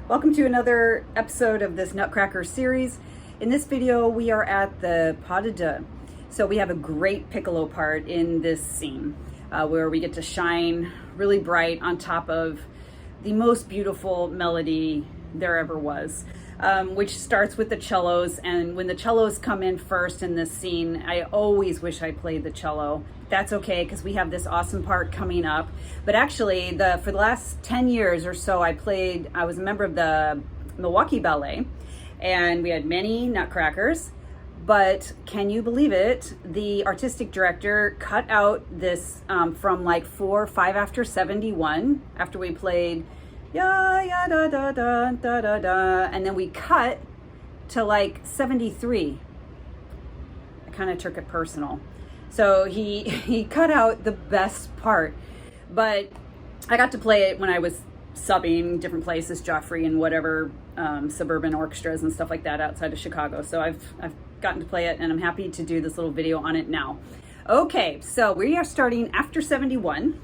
Welcome to another episode of this Nutcracker series. In this video, we are at the Pas de Deux. So we have a great Piccolo part in this scene where we get to shine really bright on top of the most beautiful melody there ever was, which starts with the cellos. And when the cellos come in first in this scene, I always wish I played the cello. That's okay, because we have this awesome part coming up. But actually, for the last 10 years or so, I was a member of the Milwaukee Ballet, and we had many Nutcrackers. But can you believe it? The artistic director cut out this from like 4 or 5 after 71, after we played ya ya da da da da da da, and then we cut to like 73. I kind of took it personal. So he cut out the best part, but I got to play it when I was subbing different places, Joffrey and whatever suburban orchestras and stuff like that outside of Chicago. So I've gotten to play it, and I'm happy to do this little video on it now. Okay, so we are starting after 71.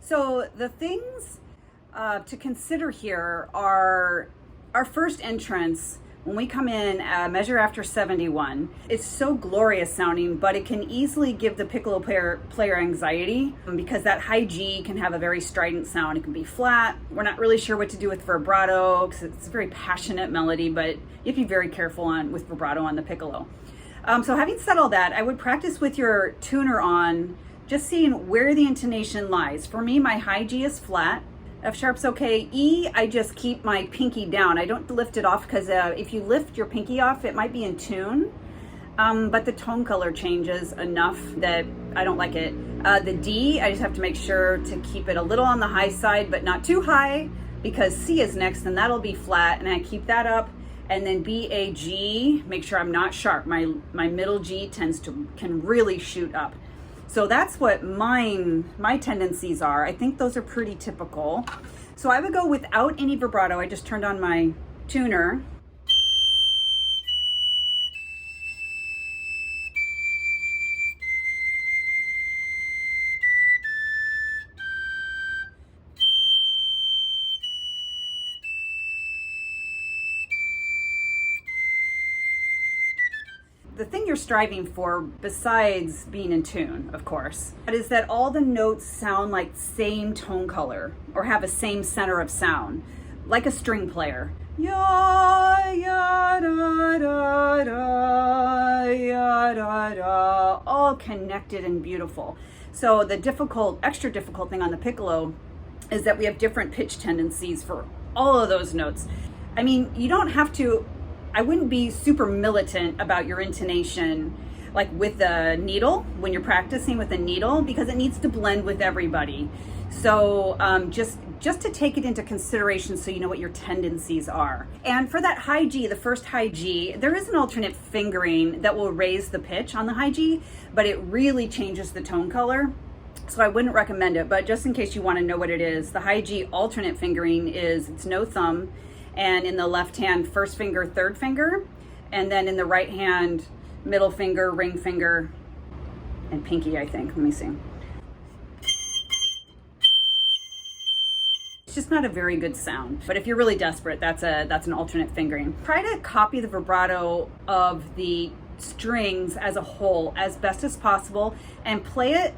So the things to consider here are our first entrance. When we come in, measure after 71, it's so glorious sounding, but it can easily give the piccolo player anxiety because that high G can have a very strident sound. It can be flat. We're not really sure what to do with vibrato because it's a very passionate melody, but you have to be very careful with vibrato on the piccolo. So having said all that, I would practice with your tuner on, just seeing where the intonation lies. For me, my high G is flat. F sharp's okay. E, I just keep my pinky down. I don't lift it off because if you lift your pinky off, it might be in tune. But the tone color changes enough that I don't like it. The D, I just have to make sure to keep it a little on the high side, but not too high, because C is next, and that'll be flat, and I keep that up. And then B, A, G, make sure I'm not sharp. My middle G can really shoot up. So that's what my tendencies are. I think those are pretty typical. So I would go without any vibrato. I just turned on my tuner. The thing you're striving for, besides being in tune, of course, is that all the notes sound like same tone color or have a same center of sound, like a string player. Ya, ya, da, da, da, ya, da, da, all connected and beautiful. So the extra difficult thing on the piccolo is that we have different pitch tendencies for all of those notes. I mean, you don't have to. I wouldn't be super militant about your intonation, like with the needle, when you're practicing with a needle, because it needs to blend with everybody. So just to take it into consideration so you know what your tendencies are. And for that high G, the first high G, there is an alternate fingering that will raise the pitch on the high G, but it really changes the tone color. So I wouldn't recommend it, but just in case you want to know what it is, the high G alternate fingering it's no thumb, and in the left hand, first finger, third finger, and then in the right hand, middle finger, ring finger, and pinky, I think. Let me see. It's just not a very good sound, but if you're really desperate, that's an alternate fingering. Try to copy the vibrato of the strings as a whole as best as possible, and play it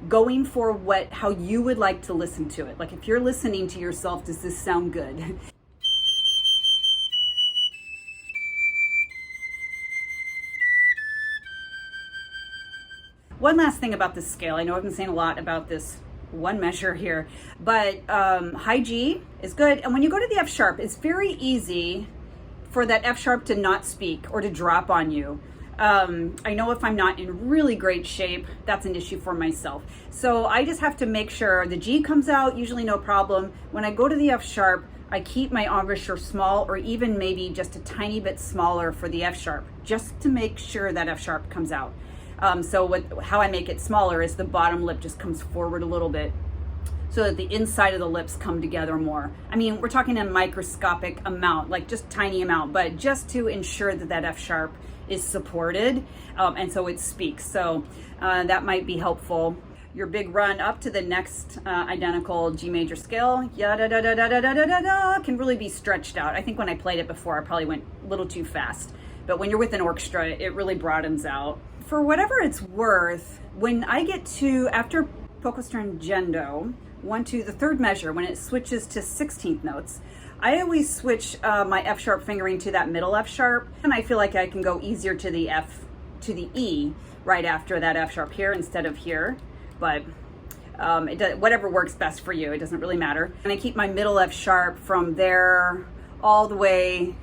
going for how you would like to listen to it. Like if you're listening to yourself, does this sound good? One last thing about this scale. I know I've been saying a lot about this one measure here, but high G is good. And when you go to the F sharp, it's very easy for that F sharp to not speak or to drop on you. I know if I'm not in really great shape, that's an issue for myself. So I just have to make sure the G comes out, usually no problem. When I go to the F sharp, I keep my embouchure small, or even maybe just a tiny bit smaller for the F sharp, just to make sure that F sharp comes out. How I make it smaller is the bottom lip just comes forward a little bit so that the inside of the lips come together more. I mean, we're talking a microscopic amount, like just tiny amount, but just to ensure that that F sharp is supported, and so it speaks. So that might be helpful. Your big run up to the next identical G major scale, ya da da da da da da da da, can really be stretched out. I think when I played it before, I probably went a little too fast. But when you're with an orchestra, it really broadens out. For whatever it's worth, when I get to, after poco stringendo, the third measure, when it switches to 16th notes, I always switch my F sharp fingering to that middle F sharp, and I feel like I can go easier to the the E right after that F sharp here instead of here. But whatever works best for you, it doesn't really matter. And I keep my middle F sharp from there all the way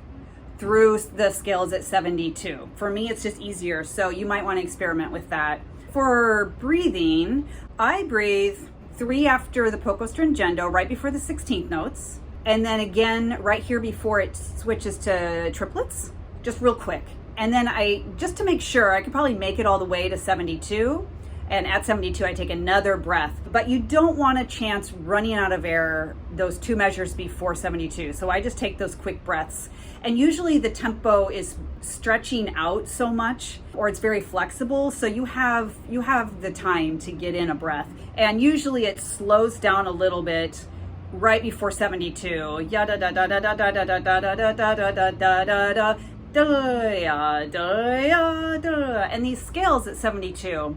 through the scales at 72. For me, it's just easier, so you might want to experiment with that. For breathing, I breathe 3 after the poco stringendo, right before the 16th notes, and then again right here before it switches to triplets, just real quick. And then just to make sure, I could probably make it all the way to 72, and at 72 I take another breath. But you don't want a chance running out of air those 2 measures before 72, so I just take those quick breaths. And usually the tempo is stretching out so much, or it's very flexible, so you have the time to get in a breath. And usually it slows down a little bit right before 72. Ya da da da da da da da da da da da da da da da da da da. And these scales at 72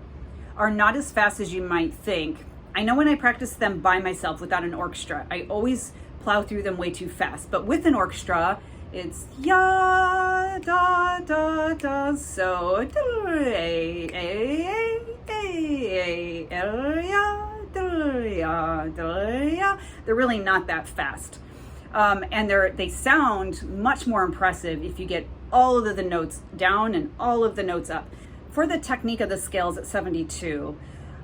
are not as fast as you might think. I know when I practice them by myself without an orchestra, I always plow through them way too fast. But with an orchestra, it's ya da da da, so da a a a ya da ya da ya. They're really not that fast, and they sound much more impressive if you get all of the notes down and all of the notes up. For the technique of the scales at 72,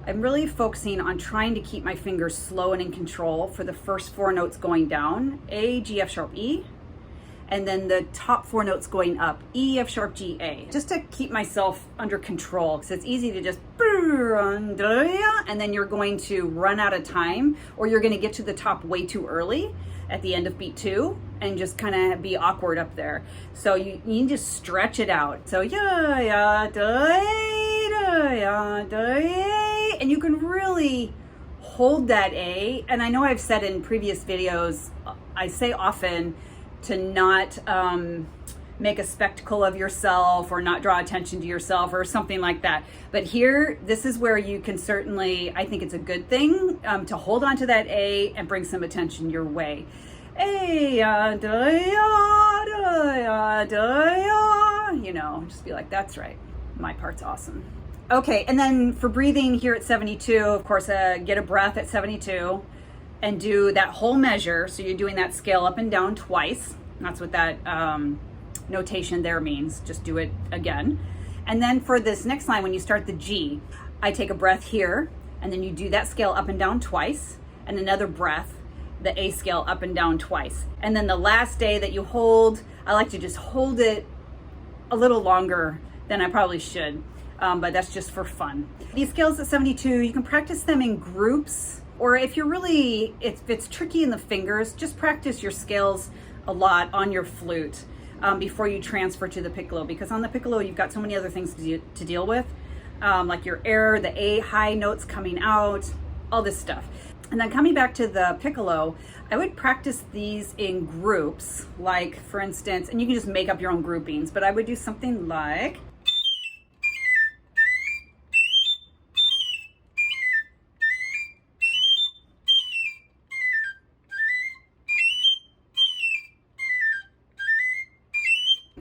I'm really focusing on trying to keep my fingers slow and in control for the first 4 notes going down, A, G, F sharp, E, and then the top 4 notes going up, E, F sharp, G, A, just to keep myself under control, because it's easy to just, and then you're going to run out of time, or you're going to get to the top way too early at the end of beat 2 and just kind of be awkward up there. So you need to stretch it out. So ya ya da ya da, and you can really hold that A. And I know I've said in previous videos, I say often to not make a spectacle of yourself or not draw attention to yourself or something like that. But here, this is where you can certainly, I think it's a good thing to hold on to that A and bring some attention your way. A, ya, da, ya, da, ya, da, ya. You know, just be like, that's right. My part's awesome. Okay, and then for breathing here at 72, of course, get a breath at 72 and do that whole measure. So you're doing that scale up and down twice. That's what that notation there means. Just do it again. And then for this next line, when you start the G, I take a breath here, and then you do that scale up and down twice, and another breath, the A scale up and down twice. And then the last day that you hold, I like to just hold it a little longer than I probably should, but that's just for fun. These scales at 72, you can practice them in groups, or if it's tricky in the fingers, just practice your scales a lot on your flute before you transfer to the piccolo, because on the piccolo you've got so many other things to deal with, like your air, the A high notes coming out, all this stuff. And then coming back to the piccolo, I would practice these in groups, like for instance, and you can just make up your own groupings, but I would do something like,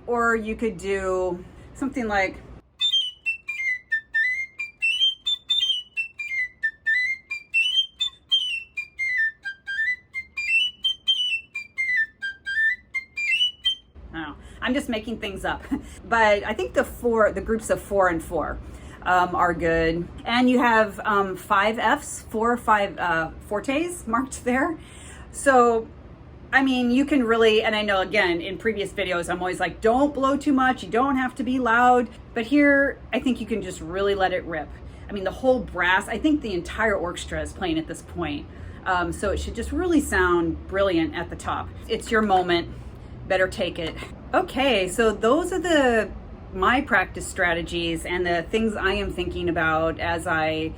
or you could do something like, I'm just making things up. But I think the groups of 4 and 4 are good. And you have 5 Fs, 5 fortes marked there. So, I mean, you can really, and I know again, in previous videos, I'm always like, don't blow too much. You don't have to be loud. But here, I think you can just really let it rip. I mean, the whole brass, I think the entire orchestra is playing at this point. So it should just really sound brilliant at the top. It's your moment. Better take it. Okay, so those are my practice strategies and the things I am thinking about as I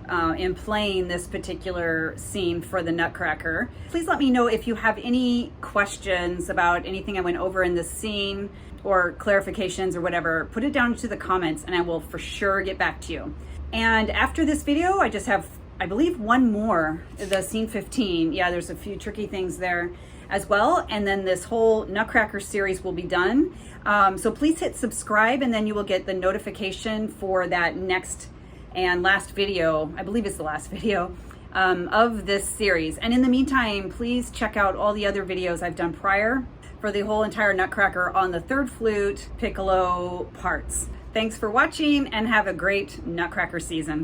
am playing this particular scene for the Nutcracker. Please let me know if you have any questions about anything I went over in this scene or clarifications or whatever. Put it down to the comments and I will for sure get back to you. And after this video, I just have, I believe, one more, the scene 15. Yeah, there's a few tricky things there as well. And then this whole Nutcracker series will be done. So please hit subscribe and then you will get the notification for that next and last video. I believe it's the last video of this series. And in the meantime, please check out all the other videos I've done prior for the whole entire Nutcracker on the 3rd flute, piccolo parts. Thanks for watching and have a great Nutcracker season.